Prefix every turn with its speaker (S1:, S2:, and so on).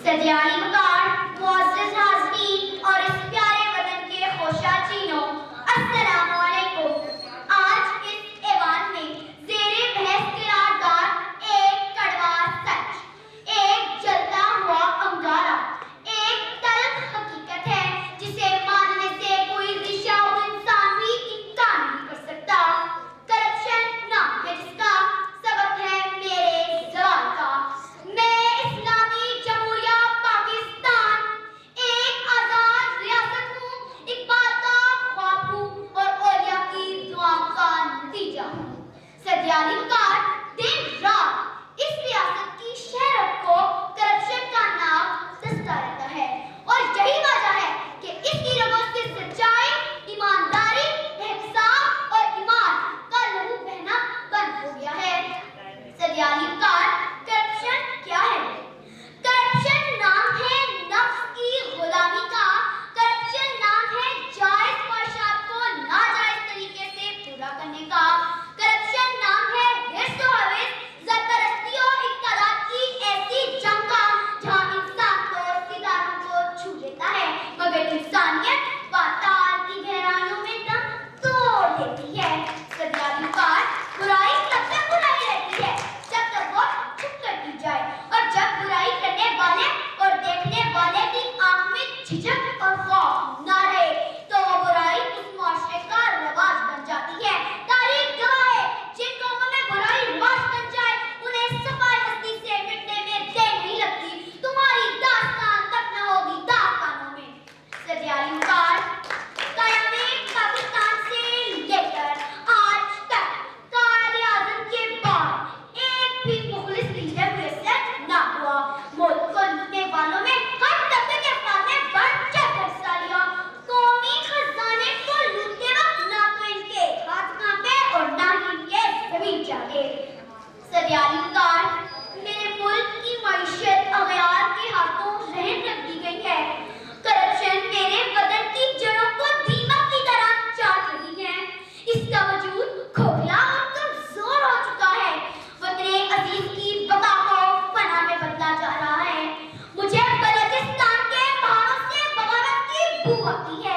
S1: सदियाली मकान, मुअज़्ज़ज़ हाज़रीन और इस प्यारे वतन के खोशाचीनों, अस्सलामु अलैकुम। आज इस ऐवान में ज़ेरे बहस किरारदार एक कड़वा सच, एक जलता हुआ अंगारा, एक तल्ख़ हकीकत है जिसे मानने से कोई रिशाऊ इंसान भी इनकार नहीं कर सकता। करप्शन नाम है जिसका, सबक है मेरे ज़वाल का। मैं इस्लामी जमहूरिया पाकिस्तान एक आज़ाद रियासत हूँ, इक़बाल का ख्वाब हूँ और औलिया की दुआओं का नतीजा हूँ। सदियाली मकान दिन रात इस रियासत की शहरत को करप्शन का नाम दसता रहता है और यही वजह है कि इसकी रगों से सच्चाई, ईमानदारी, एहसास और ईमान का लहू बहना बंद हो गया है। सदियाली मकान करप्शन क्या है? करप्शन नाम है नफ्स की गुलामी का, करप्शन नाम है जायज ख्वाहिशात को नाजायज तरीके से पूरा करने का, करप्शन नाम है हिर्स और हवस, ज़रपरस्ती और इक़्तिदार की ऐसी जंग का जहाँ इंसान तो सितारों को छू लेता है मगर इंसानियत पाताल की गहराइयों में दम तोड़ देती है। सदियाली मकान बुराई तब तक बुराई रहती है जब तक वो चुप कर दी जाए और जब बुराई करने वाले और देखने वाले की आंख में झिझक और खौफ ना रहे तो वो बुराई उस मुआशरे का रवाज बन जाती है। तारीख गवाह है, जिन कौमों में बुराई रवाज बन जाए उन्हें सफाई हस्ती से मिटने में देर नहीं लगती। तुम्हारी दास्तान तक न होगी दास्तानों में। सदियाली मकान क़याम-ए पाकिस्तान से लेकर आज तक कायद-ए-आज़म के बाद एक भी मुखलिस लीडर मुयस्सर ना हुआ। मुल्क को लूटने वालों में हर तबके के अफराद ने बढ़-चढ़ कर हिस्सा लिया। कौमी खजाने को लूटते वक्त ना तो इनके हाथ कांपे और ना ही इनके ज़मीन जागे। सदियाली मकान मेरे मुल्क की मईशत अग़यार के हाथों रहन रख दी गई है। करप्शन मेरे वतन की जड़ों को दीमक की तरह चाट रही है। इसका वजूद खोखला और कमजोर हो चुका है। वतने अजीज की बका को फना में बदला जा रहा है। मुझे बलूचिस्तान के पहाड़ों से बगावत की बू आती है।